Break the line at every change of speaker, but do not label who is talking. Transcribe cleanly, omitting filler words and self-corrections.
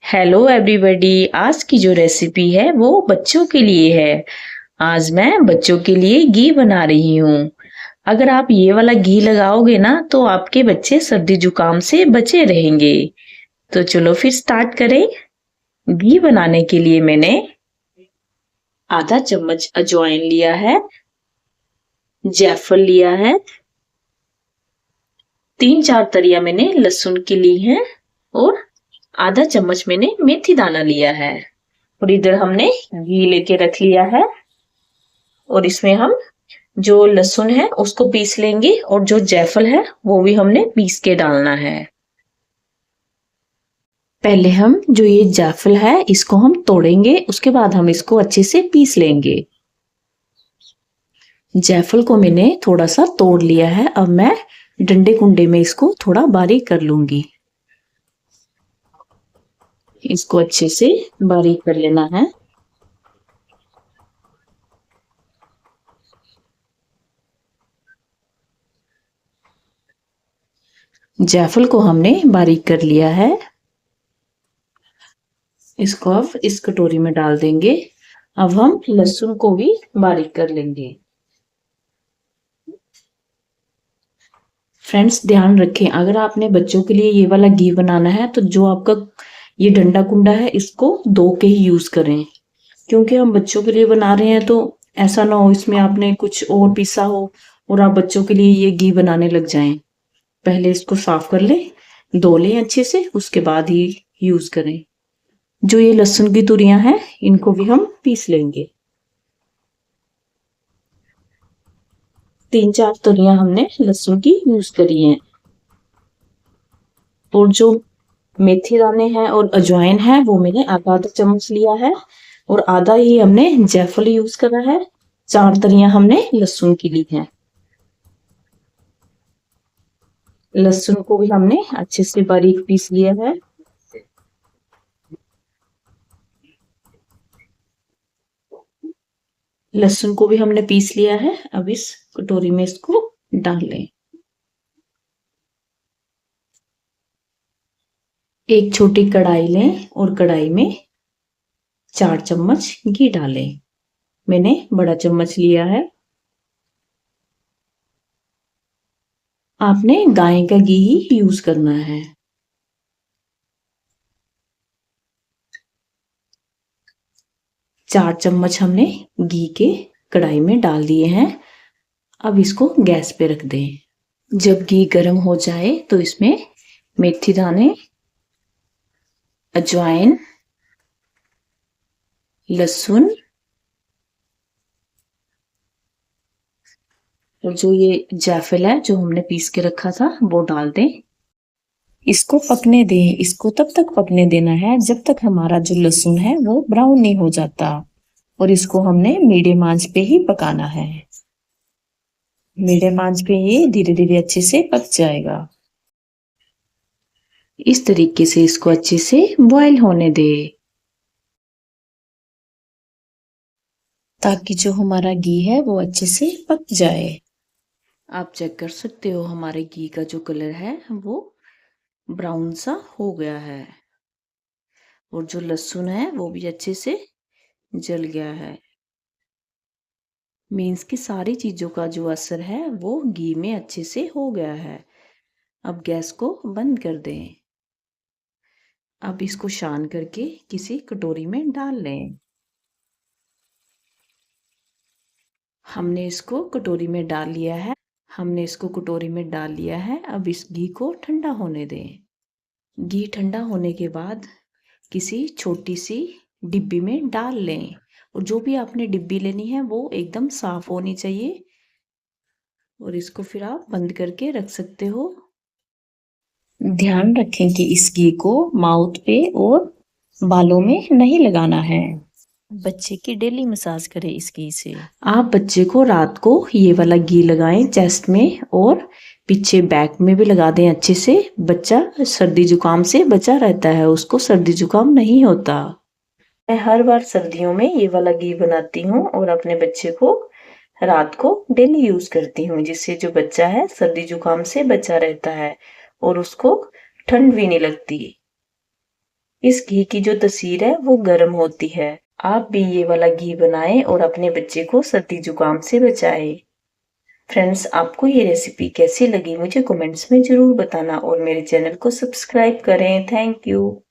Hello everybody. आज की जो रेसिपी है वो बच्चों के लिए है। आज मैं बच्चों के लिए घी बना रही हूँ। अगर आप ये वाला घी लगाओगे ना तो आपके बच्चे सर्दी जुकाम से बचे रहेंगे। तो चलो फिर स्टार्ट करें। घी बनाने के लिए मैंने आधा चम्मच अजवाइन लिया है, जायफल लिया है, 3-4 तरिया मैंने लहसुन की ली है और आधा चम्मच मैंने मेथी दाना लिया है। और इधर हमने घी लेके रख लिया है और इसमें हम जो लहसुन है उसको पीस लेंगे और जो जायफल है वो भी हमने पीस के डालना है। पहले हम जो ये जायफल है इसको हम तोड़ेंगे, उसके बाद हम इसको अच्छे से पीस लेंगे। जायफल को मैंने थोड़ा सा तोड़ लिया है। अब मैं डंडे कुंडे में इसको थोड़ा बारीक कर लूंगी। इसको अच्छे से बारीक कर लेना है। जायफल को हमने बारीक कर लिया है। इसको अब इस कटोरी में डाल देंगे। अब हम लहसुन को भी बारीक कर लेंगे। फ्रेंड्स ध्यान रखें, अगर आपने बच्चों के लिए ये वाला घी बनाना है तो जो आपका ये डंडा कुंडा है इसको धो के ही यूज करें, क्योंकि हम बच्चों के लिए बना रहे हैं। तो ऐसा ना हो इसमें आपने कुछ और पीसा हो और आप बच्चों के लिए ये घी बनाने लग जाएं। पहले इसको साफ कर लें, धो लें अच्छे से, उसके बाद ही यूज करें। जो ये लहसुन की तुरियां हैं इनको भी हम पीस लेंगे। 3-4 तुरियां हमने लहसुन की यूज करी हैं। और जो मेथी दाने हैं और अजवाइन है वो मैंने आधा आधा चम्मच लिया है और आधा ही हमने जायफल यूज करा है। 4 तरियां हमने लहसुन की ली है। लहसुन को भी हमने अच्छे से बारीक पीस लिया है। लहसुन को भी हमने पीस लिया है। अब इस कटोरी में इसको डाल लें। एक छोटी कढ़ाई लें और कढ़ाई में 4 चम्मच घी डालें। मैंने बड़ा चम्मच लिया है। आपने गाय का घी ही यूज करना है। 4 चम्मच हमने घी के कढ़ाई में डाल दिए हैं। अब इसको गैस पे रख दें। जब घी गर्म हो जाए तो इसमें मेथी दाने, अजवाइन, लहसुन और जो ये जायफल है जो हमने पीस के रखा था वो डाल दें। इसको पकने दें। इसको तब तक पकने देना है जब तक हमारा जो लहसुन है वो ब्राउन नहीं हो जाता। और इसको हमने मीडियम आंच पे ही पकाना है। मीडियम आंच पे ये धीरे धीरे अच्छे से पक जाएगा। इस तरीके से इसको अच्छे से बॉईल होने दे, ताकि जो हमारा घी है वो अच्छे से पक जाए। आप चेक कर सकते हो हमारे घी का जो कलर है वो ब्राउन सा हो गया है और जो लहसुन है वो भी अच्छे से जल गया है। मीन्स कि सारी चीजों का जो असर है वो घी में अच्छे से हो गया है। अब गैस को बंद कर दें। अब इसको शान करके किसी कटोरी में डाल लें। हमने इसको कटोरी में डाल लिया है। अब इस घी को ठंडा होने दें। घी ठंडा होने के बाद किसी छोटी सी डिब्बी में डाल लें। और जो भी आपने डिब्बी लेनी है वो एकदम साफ होनी चाहिए। और इसको फिर आप बंद करके रख सकते हो। ध्यान रखें कि इस घी को माउथ पे और बालों में नहीं लगाना है। बच्चे की डेली मसाज करें इस घी से। आप बच्चे को रात को ये वाला घी लगाएं चेस्ट में और पीछे बैक में भी लगा दें अच्छे से। बच्चा सर्दी जुकाम से बचा रहता है, उसको सर्दी जुकाम नहीं होता। मैं हर बार सर्दियों में ये वाला घी बनाती हूँ और अपने बच्चे को रात को डेली यूज करती हूँ, जिससे जो बच्चा है सर्दी जुकाम से बचा रहता है और उसको ठंड भी नहीं लगती। इस घी की जो तसीर है वो गर्म होती है। आप भी ये वाला घी बनाएं और अपने बच्चे को सर्दी जुकाम से बचाएं। फ्रेंड्स, आपको ये रेसिपी कैसी लगी मुझे कमेंट्स में ज़रूर बताना और मेरे चैनल को सब्सक्राइब करें। Thank you.